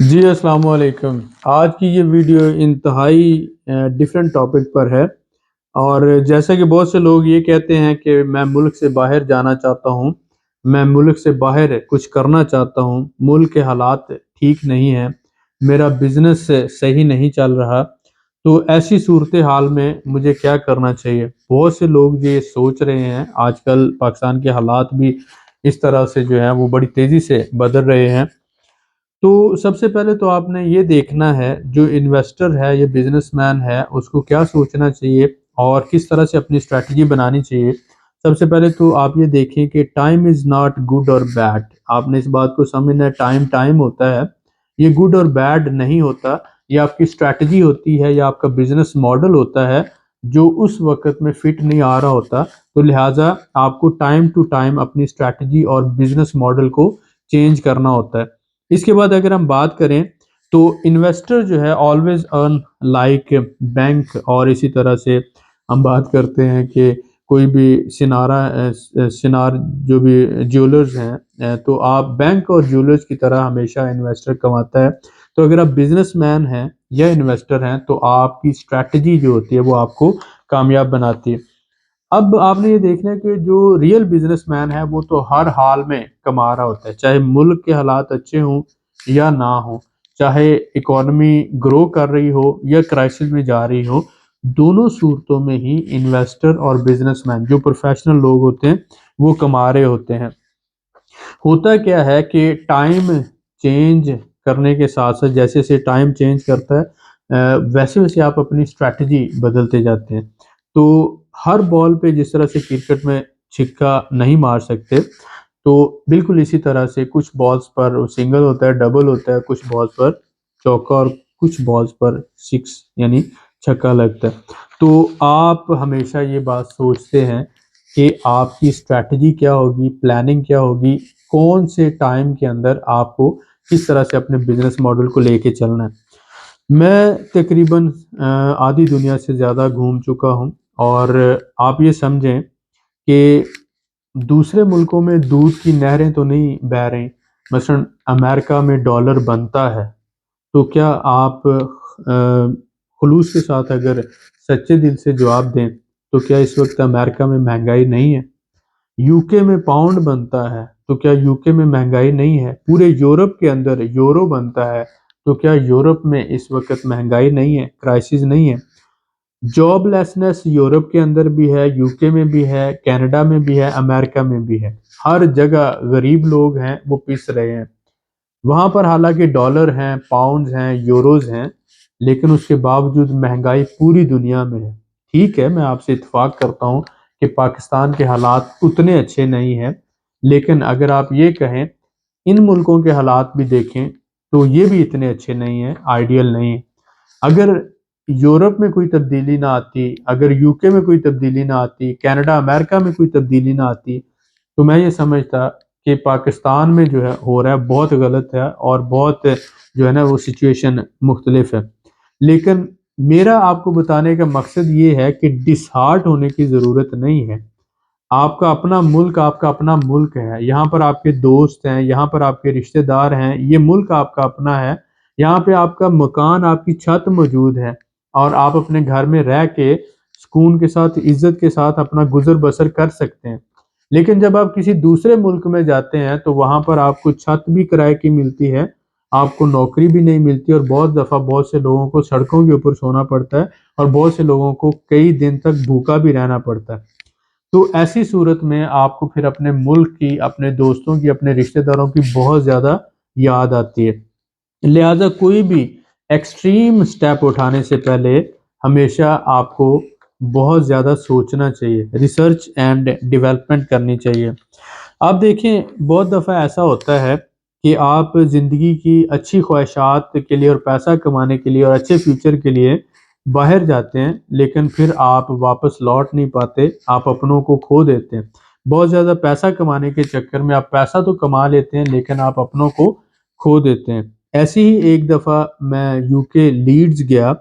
جی السلام علیکم۔ آج کی یہ ویڈیو انتہائی ڈیفرنٹ ٹاپک پر ہے، اور جیسا کہ بہت سے لوگ یہ کہتے ہیں کہ میں ملک سے باہر جانا چاہتا ہوں، میں ملک سے باہر کچھ کرنا چاہتا ہوں، ملک کے حالات ٹھیک نہیں ہیں، میرا بزنس صحیح نہیں چل رہا، تو ایسی صورتحال میں مجھے کیا کرنا چاہیے؟ بہت سے لوگ یہ سوچ رہے ہیں۔ آج کل پاکستان کے حالات بھی اس طرح سے جو ہیں وہ بڑی تیزی سے بدل رہے ہیں۔ تو سب سے پہلے تو آپ نے یہ دیکھنا ہے، جو انویسٹر ہے یا بزنس مین ہے اس کو کیا سوچنا چاہیے اور کس طرح سے اپنی اسٹریٹجی بنانی چاہیے۔ سب سے پہلے تو آپ یہ دیکھیں کہ ٹائم از ناٹ گڈ اور بیڈ۔ آپ نے اس بات کو سمجھنا ہے، ٹائم ہوتا ہے، یہ گڈ اور بیڈ نہیں ہوتا، یہ آپ کی اسٹریٹجی ہوتی ہے یا آپ کا بزنس ماڈل ہوتا ہے جو اس وقت میں فٹ نہیں آ رہا ہوتا، تو لہٰذا آپ کو ٹائم ٹو ٹائم اپنی اسٹریٹجی اور بزنس ماڈل کو چینج کرنا ہوتا ہے۔ اس کے بعد اگر ہم بات کریں تو انویسٹر جو ہے آلویز ارن لائک بینک، اور اسی طرح سے ہم بات کرتے ہیں کہ کوئی بھی سنار جو بھی جیولرز ہیں، تو آپ بینک اور جیولرز کی طرح ہمیشہ انویسٹر کماتا ہے۔ تو اگر آپ بزنس مین ہیں یا انویسٹر ہیں تو آپ کی اسٹریٹجی جو ہوتی ہے وہ آپ کو کامیاب بناتی ہے۔ اب آپ نے یہ دیکھنا ہے کہ جو ریئل بزنس مین ہے وہ تو ہر حال میں کما رہا ہوتا ہے، چاہے ملک کے حالات اچھے ہوں یا نہ ہوں، چاہے اکانومی گرو کر رہی ہو یا کرائسس میں جا رہی ہو، دونوں صورتوں میں ہی انویسٹر اور بزنس مین جو پروفیشنل لوگ ہوتے ہیں وہ کما رہے ہوتے ہیں۔ ہوتا کیا ہے کہ ٹائم چینج کرنے کے ساتھ ساتھ جیسے جیسے ٹائم چینج کرتا ہے ویسے ویسے آپ اپنی اسٹریٹجی بدلتے جاتے ہیں۔ تو ہر بال پہ جس طرح سے کرکٹ میں چھکا نہیں مار سکتے، تو بالکل اسی طرح سے کچھ بالز پر سنگل ہوتا ہے، ڈبل ہوتا ہے، کچھ بالز پر چوکا اور کچھ بالز پر سکس یعنی چھکا لگتا ہے۔ تو آپ ہمیشہ یہ بات سوچتے ہیں کہ آپ کی اسٹریٹجی کیا ہوگی، پلاننگ کیا ہوگی، کون سے ٹائم کے اندر آپ کو کس طرح سے اپنے بزنس ماڈل کو لے کے چلنا ہے۔ میں تقریباً آدھی دنیا سے زیادہ گھوم چکا ہوں، اور آپ یہ سمجھیں کہ دوسرے ملکوں میں دودھ کی نہریں تو نہیں بہہ رہی۔ مثلا امریکہ میں ڈالر بنتا ہے، تو کیا آپ خلوص کے ساتھ اگر سچے دل سے جواب دیں تو کیا اس وقت امریکہ میں مہنگائی نہیں ہے؟ یو کے میں پاؤنڈ بنتا ہے، تو کیا یو کے میں مہنگائی نہیں ہے؟ پورے یورپ کے اندر یورو بنتا ہے، تو کیا یورپ میں اس وقت مہنگائی نہیں ہے، کرائسس نہیں ہے؟ جاب لیسنس یورپ کے اندر بھی ہے، یو کے میں بھی ہے، کینیڈا میں بھی ہے، امریکہ میں بھی ہے۔ ہر جگہ غریب لوگ ہیں وہ پس رہے ہیں وہاں پر، حالانکہ ڈالر ہیں، پاؤنڈز ہیں، یوروز ہیں، لیکن اس کے باوجود مہنگائی پوری دنیا میں ہے۔ ٹھیک ہے، میں آپ سے اتفاق کرتا ہوں کہ پاکستان کے حالات اتنے اچھے نہیں ہیں، لیکن اگر آپ یہ کہیں ان ملکوں کے حالات بھی دیکھیں تو یہ بھی اتنے اچھے نہیں ہیں، آئیڈیل نہیں ہیں۔ اگر یورپ میں کوئی تبدیلی نہ آتی، اگر یو کے میں کوئی تبدیلی نہ آتی، کینیڈا امریکہ میں کوئی تبدیلی نہ آتی، تو میں یہ سمجھتا کہ پاکستان میں جو ہے ہو رہا ہے بہت غلط ہے، اور بہت جو ہے نا وہ سچویشن مختلف ہے۔ لیکن میرا آپ کو بتانے کا مقصد یہ ہے کہ ڈس ہارٹ ہونے کی ضرورت نہیں ہے۔ آپ کا اپنا ملک ہے، یہاں پر آپ کے دوست ہیں، یہاں پر آپ کے رشتہ دار ہیں، یہ ملک آپ کا اپنا ہے، یہاں پہ آپ کا مکان، آپ کی چھت موجود ہے، اور آپ اپنے گھر میں رہ کے سکون کے ساتھ، عزت کے ساتھ اپنا گزر بسر کر سکتے ہیں۔ لیکن جب آپ کسی دوسرے ملک میں جاتے ہیں تو وہاں پر آپ کو چھت بھی کرائے کی ملتی ہے، آپ کو نوکری بھی نہیں ملتی، اور بہت دفعہ بہت سے لوگوں کو سڑکوں کے اوپر سونا پڑتا ہے، اور بہت سے لوگوں کو کئی دن تک بھوکا بھی رہنا پڑتا ہے۔ تو ایسی صورت میں آپ کو پھر اپنے ملک کی، اپنے دوستوں کی، اپنے رشتہ داروں کی بہت زیادہ یاد آتی ہے۔ لہٰذا کوئی بھی ایکسٹریم سٹیپ اٹھانے سے پہلے ہمیشہ آپ کو بہت زیادہ سوچنا چاہیے، ریسرچ اینڈ ڈیولپمنٹ کرنی چاہیے۔ آپ دیکھیں بہت دفعہ ایسا ہوتا ہے کہ آپ زندگی کی اچھی خواہشات کے لیے اور پیسہ کمانے کے لیے اور اچھے فیوچر کے لیے باہر جاتے ہیں، لیکن پھر آپ واپس لوٹ نہیں پاتے، آپ اپنوں کو کھو دیتے ہیں۔ بہت زیادہ پیسہ کمانے کے چکر میں آپ پیسہ تو کما لیتے ہیں لیکن آپ اپنوں کو کھو دیتے ہیں۔ ایسے ہی ایک دفعہ میں یو کے لیڈز گیا،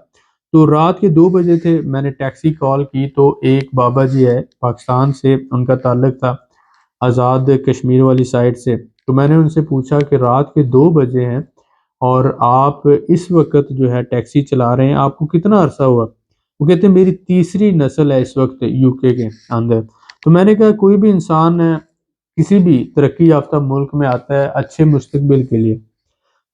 تو رات کے 2 بجے تھے، میں نے ٹیکسی کال کی تو ایک بابا جی ہے پاکستان سے، ان کا تعلق تھا آزاد کشمیر والی سائڈ سے، تو میں نے ان سے پوچھا کہ رات کے 2 بجے ہیں اور آپ اس وقت جو ہے ٹیکسی چلا رہے ہیں، آپ کو کتنا عرصہ ہوا؟ وہ کہتے ہیں میری تیسری نسل ہے اس وقت یو کے اندر۔ تو میں نے کہا کوئی بھی انسان کسی بھی ترقی یافتہ ملک میں آتا ہے اچھے مستقبل کے لیے،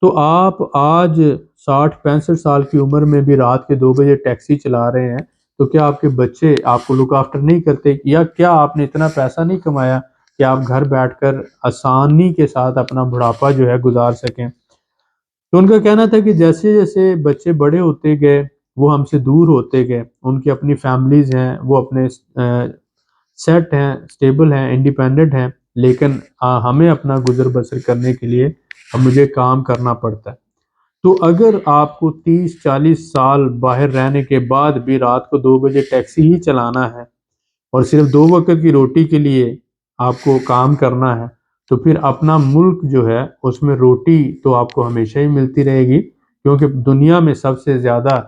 تو آپ آج 60 65 سال کی عمر میں بھی رات کے 2 بجے ٹیکسی چلا رہے ہیں، تو کیا آپ کے بچے آپ کو لک آفٹر نہیں کرتے؟ یا کیا آپ نے اتنا پیسہ نہیں کمایا کہ آپ گھر بیٹھ کر آسانی کے ساتھ اپنا بڑھاپا جو ہے گزار سکیں؟ تو ان کا کہنا تھا کہ جیسے جیسے بچے بڑے ہوتے گئے وہ ہم سے دور ہوتے گئے، ان کی اپنی فیملیز ہیں، وہ اپنے سیٹ ہیں، سٹیبل ہیں، انڈیپینڈنٹ ہیں، لیکن ہمیں اپنا گزر بسر کرنے کے لیے اب مجھے کام کرنا پڑتا ہے۔ تو اگر آپ کو 30 40 سال باہر رہنے کے بعد بھی رات کو 2 بجے ٹیکسی ہی چلانا ہے اور صرف 2 وقت کی روٹی کے لیے آپ کو کام کرنا ہے، تو پھر اپنا ملک جو ہے اس میں روٹی تو آپ کو ہمیشہ ہی ملتی رہے گی، کیونکہ دنیا میں سب سے زیادہ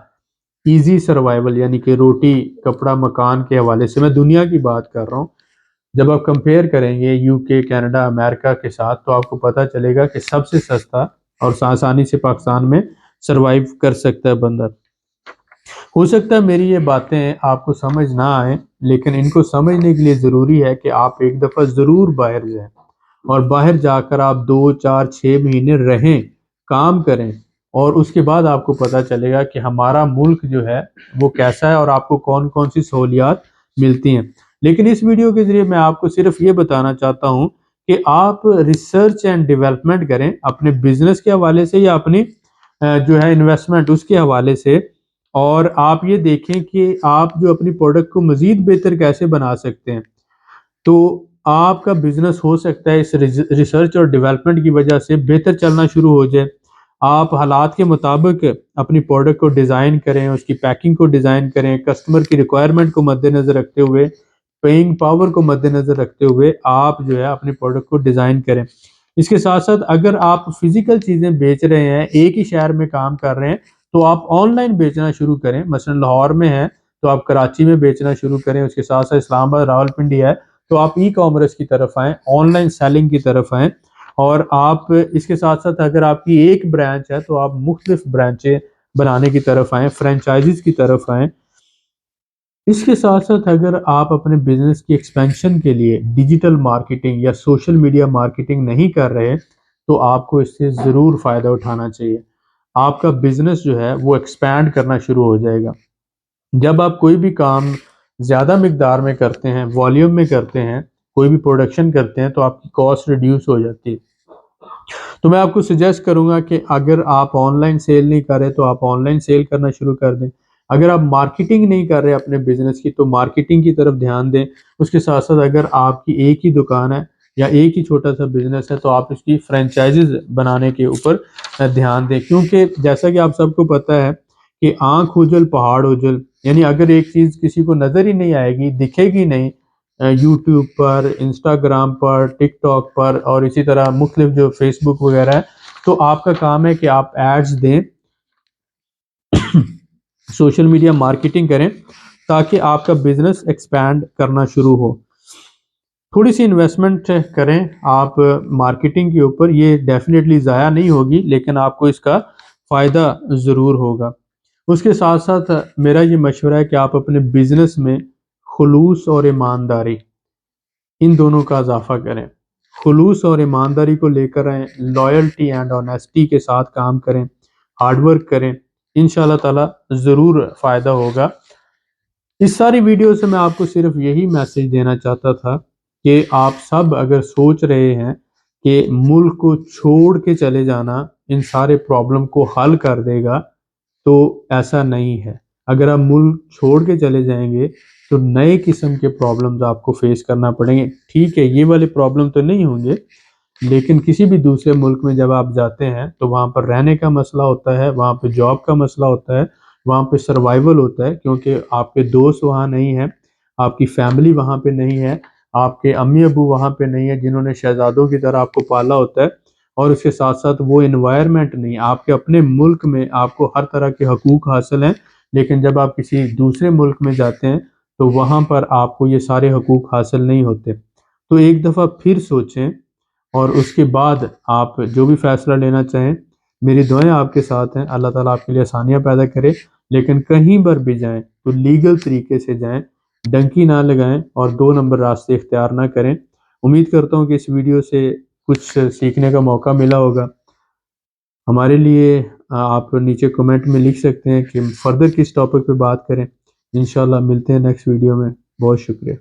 ایزی سروائیول یعنی کہ روٹی کپڑا مکان کے حوالے سے میں دنیا کی بات کر رہا ہوں، جب آپ کمپیئر کریں گے یو کے کینیڈا امریکہ کے ساتھ تو آپ کو پتہ چلے گا کہ سب سے سستا اور آسانی سے پاکستان میں سروائیو کر سکتا ہے بندہ۔ ہو سکتا ہے میری یہ باتیں آپ کو سمجھ نہ آئیں، لیکن ان کو سمجھنے کے لیے ضروری ہے کہ آپ ایک دفعہ ضرور باہر جائیں، اور باہر جا کر آپ 2 4 6 مہینے رہیں، کام کریں، اور اس کے بعد آپ کو پتہ چلے گا کہ ہمارا ملک جو ہے وہ کیسا ہے اور آپ کو کون کون سی سہولیات ملتی ہیں۔ لیکن اس ویڈیو کے ذریعے میں آپ کو صرف یہ بتانا چاہتا ہوں کہ آپ ریسرچ اینڈ ڈیولپمنٹ کریں اپنے بزنس کے حوالے سے یا اپنی جو ہے انویسٹمنٹ اس کے حوالے سے، اور آپ یہ دیکھیں کہ آپ جو اپنی پروڈکٹ کو مزید بہتر کیسے بنا سکتے ہیں۔ تو آپ کا بزنس ہو سکتا ہے اس ریسرچ اور ڈیولپمنٹ کی وجہ سے بہتر چلنا شروع ہو جائے۔ آپ حالات کے مطابق اپنی پروڈکٹ کو ڈیزائن کریں، اس کی پیکنگ کو ڈیزائن کریں، کسٹمر کی ریکوائرمنٹ کو مد نظر رکھتے ہوئے، پیئنگ پاور کو مد نظر رکھتے ہوئے آپ جو ہے اپنی پروڈکٹ کو ڈیزائن کریں۔ اس کے ساتھ ساتھ اگر آپ فزیکل چیزیں بیچ رہے ہیں، ایک ہی شہر میں کام کر رہے ہیں، تو آپ آن لائن بیچنا شروع کریں۔ مثلا لاہور میں ہیں تو آپ کراچی میں بیچنا شروع کریں، اس کے ساتھ ساتھ اسلام آباد راولپنڈی ہے تو آپ ای کامرس کی طرف آئیں، آن لائن سیلنگ کی طرف آئیں، اور آپ اس کے ساتھ ساتھ اگر آپ کی ایک برانچ ہے تو آپ مختلف برانچیں بنانے کی طرف آئیں، فرینچائزز کی طرف آئیں۔ اس کے ساتھ ساتھ اگر آپ اپنے بزنس کی ایکسپینشن کے لیے ڈیجیٹل مارکیٹنگ یا سوشل میڈیا مارکیٹنگ نہیں کر رہے تو آپ کو اس سے ضرور فائدہ اٹھانا چاہیے۔ آپ کا بزنس جو ہے وہ ایکسپینڈ کرنا شروع ہو جائے گا۔ جب آپ کوئی بھی کام زیادہ مقدار میں کرتے ہیں، والیوم میں کرتے ہیں، کوئی بھی پروڈکشن کرتے ہیں، تو آپ کی کاسٹ ریڈیوس ہو جاتی ہے۔ تو میں آپ کو سجیسٹ کروں گا کہ اگر آپ آن لائن سیل نہیں کر رہے تو آپ آن لائن سیل کرنا شروع کر دیں۔ اگر آپ مارکیٹنگ نہیں کر رہے اپنے بزنس کی تو مارکیٹنگ کی طرف دھیان دیں۔ اس کے ساتھ ساتھ اگر آپ کی ایک ہی دکان ہے یا ایک ہی چھوٹا سا بزنس ہے تو آپ اس کی فرینچائزز بنانے کے اوپر دھیان دیں، کیونکہ جیسا کہ آپ سب کو پتہ ہے کہ آنکھ اجل پہاڑ اجل، یعنی اگر ایک چیز کسی کو نظر ہی نہیں آئے گی، دکھے گی نہیں، یوٹیوب پر، انسٹاگرام پر، ٹک ٹاک پر، اور اسی طرح مختلف جو فیس بک وغیرہ ہے، تو آپ کا کام ہے کہ آپ ایڈز دیں، سوشل میڈیا مارکیٹنگ کریں تاکہ آپ کا بزنس ایکسپینڈ کرنا شروع ہو۔ تھوڑی سی انویسٹمنٹ کریں آپ مارکیٹنگ کے اوپر، یہ ڈیفینیٹلی ضائع نہیں ہوگی لیکن آپ کو اس کا فائدہ ضرور ہوگا۔ اس کے ساتھ ساتھ میرا یہ مشورہ ہے کہ آپ اپنے بزنس میں خلوص اور ایمانداری ان دونوں کا اضافہ کریں۔ خلوص اور ایمانداری کو لے کر آئیں، لائلٹی اینڈ آنیسٹی کے ساتھ کام کریں، ہارڈ ورک کریں، انشاءاللہ تعالی ضرور فائدہ ہوگا۔ اس ساری ویڈیو سے میں آپ کو صرف یہی میسج دینا چاہتا تھا کہ آپ سب اگر سوچ رہے ہیں کہ ملک کو چھوڑ کے چلے جانا ان سارے پرابلم کو حل کر دے گا، تو ایسا نہیں ہے۔ اگر آپ ملک چھوڑ کے چلے جائیں گے تو نئے قسم کے پرابلمز آپ کو فیس کرنا پڑیں گے۔ ٹھیک ہے یہ والے پرابلم تو نہیں ہوں گے، لیکن کسی بھی دوسرے ملک میں جب آپ جاتے ہیں تو وہاں پر رہنے کا مسئلہ ہوتا ہے، وہاں پہ جاب کا مسئلہ ہوتا ہے، وہاں پہ سروائیول ہوتا ہے، کیونکہ آپ کے دوست وہاں نہیں ہیں، آپ کی فیملی وہاں پہ نہیں ہے، آپ کے امی ابو وہاں پہ نہیں ہے جنہوں نے شہزادوں کی طرح آپ کو پالا ہوتا ہے، اور اس کے ساتھ ساتھ وہ انوائرمنٹ نہیں۔ آپ کے اپنے ملک میں آپ کو ہر طرح کے حقوق حاصل ہیں، لیکن جب آپ کسی دوسرے ملک میں جاتے ہیں تو وہاں پر آپ کو یہ سارے حقوق حاصل نہیں ہوتے۔ تو ایک دفعہ پھر سوچیں اور اس کے بعد آپ جو بھی فیصلہ لینا چاہیں میری دعائیں آپ کے ساتھ ہیں، اللہ تعالیٰ آپ کے لیے آسانیاں پیدا کرے، لیکن کہیں پر بھی جائیں تو لیگل طریقے سے جائیں، ڈنکی نہ لگائیں اور 2 نمبر راستے اختیار نہ کریں۔ امید کرتا ہوں کہ اس ویڈیو سے کچھ سیکھنے کا موقع ملا ہوگا۔ ہمارے لیے آپ نیچے کمنٹ میں لکھ سکتے ہیں کہ فردر کس ٹاپک پہ بات کریں۔ انشاءاللہ ملتے ہیں نیکسٹ ویڈیو میں۔ بہت شکریہ۔